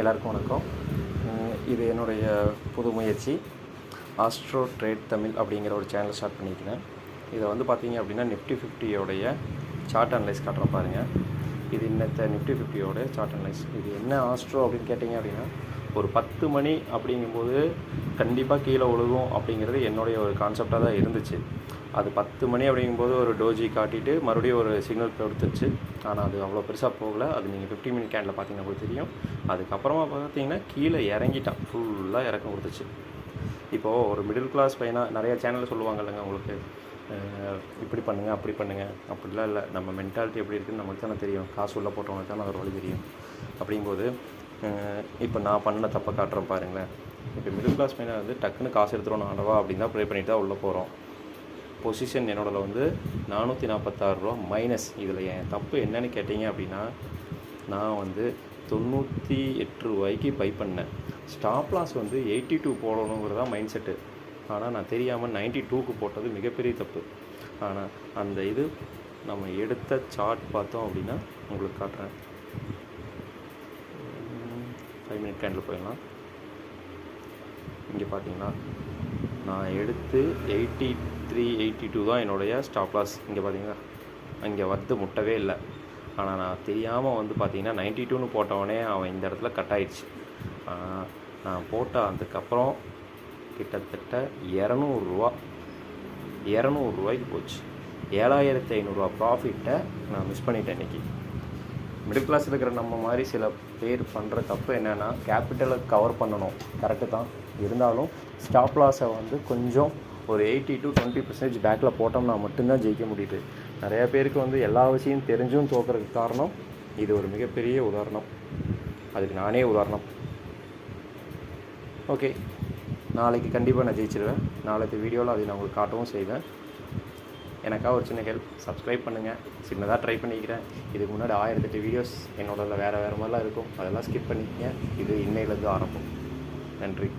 எல்லாருக்கும் வணக்கம். இது என்னுடைய புது முயற்சி. ஆஸ்ட்ரோ ட்ரேட் தமிழ் அப்படிங்கிற ஒரு சேனல் ஸ்டார்ட் பண்ணியிருக்கிறேன். இதை வந்து பார்த்தீங்க அப்படின்னா நிஃப்டி 50யோடைய சார்ட் அனலைஸ் காட்டுறேன் பாருங்கள். இது இன்னத்த நிஃப்டி 50யோட சார்ட் அனலைஸ். இது என்ன ஆஸ்ட்ரோ அப்படின்னு கேட்டிங்க அப்படின்னா, ஒரு 10 மணி அப்படிங்கும்போது கண்டிப்பாக கீழே விழுகும் அப்படிங்கிறது என்னுடைய ஒரு கான்செப்டாக தான் இருந்துச்சு. அது 10 மணி அப்படிங்கும்போது ஒரு டோஜி காட்டிட்டு மறுபடியும் ஒரு சிக்னல் கொடுத்துருச்சு. ஆனால் அது அவ்வளோ பெருசாக போகலை. அது நீங்கள் 50 மினிட் கேண்டில் பார்த்தீங்கன்னா உங்களுக்கு தெரியும். அதுக்கப்புறமா பார்த்தீங்கன்னா கீழே இறங்கிட்டான், ஃபுல்லாக இறக்கம் கொடுத்துச்சு. இப்போது ஒரு மிடில் கிளாஸ் பையனாக நிறைய சேனலில் சொல்லுவாங்க இல்லைங்க, உங்களுக்கு இப்படி பண்ணுங்கள் அப்படி பண்ணுங்கள். அப்படிலாம் இல்லை. நம்ம மென்டாலிட்டி எப்படி இருக்குதுன்னு நமக்கு தானே தெரியும். காசு உள்ளே போட்டவங்களுக்கு தானே ஒரு வழி தெரியும். அப்படிங்கும்போது இப்போ நான் பண்ண தப்பை காட்டுறேன் பாருங்களேன். இப்போ மிடில் கிளாஸ் பையனாக வந்து டக்குன்னு காசு எடுத்துகிறோம் ஆண்டவா அப்படின்னு தான் ப்ரே பண்ணிட்டு தான் உள்ளே போகிறோம். பொசிஷன் என்னோட வந்து 446 ரூபா மைனஸ். இதில் என் தப்பு என்னன்னு கேட்டிங்க அப்படின்னா, நான் வந்து 98 ரூபாய்க்கு பை பண்ணேன். ஸ்டாப் லாஸ் வந்து 82 போடணுங்கிறதா மைண்ட் செட்டு. ஆனால் நான் தெரியாமல் 92க்கு போட்டது மிகப்பெரிய தப்பு. ஆனால் அந்த இது நம்ம எடுத்த சார்ட் பார்த்தோம் அப்படின்னா உங்களுக்கு காட்டுறேன். 5 மினிட் கேண்டில் போயிடலாம். இங்கே பார்த்தீங்கன்னா நான் எடுத்து 83, 82 தான் என்னுடைய ஸ்டாப் லாஸ். இங்கே பார்த்தீங்கன்னா அங்கே வந்து முட்டவே இல்லை. ஆனால் நான் தெரியாமல் வந்து பார்த்தீங்கன்னா 92ன்னு போட்டவனே அவன் இந்த இடத்துல கட் ஆகிடுச்சு. ஆனால் நான் போட்ட அதுக்கப்புறம் கிட்டத்தட்ட 200 ரூபாய்க்கு போச்சு. 7500 ப்ராஃபிட்டை நான் மிஸ் பண்ணிட்டேன் இன்றைக்கி. மிடில் கிளாஸில் இருக்கிற நம்ம மாதிரி சில பேர் பண்ணுற தப்பு என்னென்னா, கேபிட்டலை கவர் பண்ணணும், கரெக்டு தான். இருந்தாலும் ஸ்டாப் லாஸை வந்து கொஞ்சம் ஒரு 80 to 20% பேக்கில் போட்டோம்னா மட்டும்தான் ஜெயிக்க முடியுது. நிறையா பேருக்கு வந்து எல்லா விஷயம் தெரிஞ்சும் தோக்கிறதுக்கு காரணம் இது ஒரு மிகப்பெரிய உதாரணம். அதுக்கு நானே உதாரணம். ஓகே, நாளைக்கு கண்டிப்பாக நான் ஜெயிச்சிடுவேன். நாளைக்கு வீடியோவில் அதை நான் உங்களுக்கு காட்டவும் செய்வேன். எனக்காக ஒரு சின்ன ஹெல்ப், சப்ஸ்கிரைப் பண்ணுங்கள். சின்னதாக ட்ரை பண்ணிக்கிறேன். இதுக்கு முன்னாடி 1008 வீடியோஸ் என்னோட வேறு மாதிரிலாம் இருக்கும். அதெல்லாம் ஸ்கிப் பண்ணிக்கங்க. இது இன்னையிலேருந்து ஆரம்பம். நன்றி.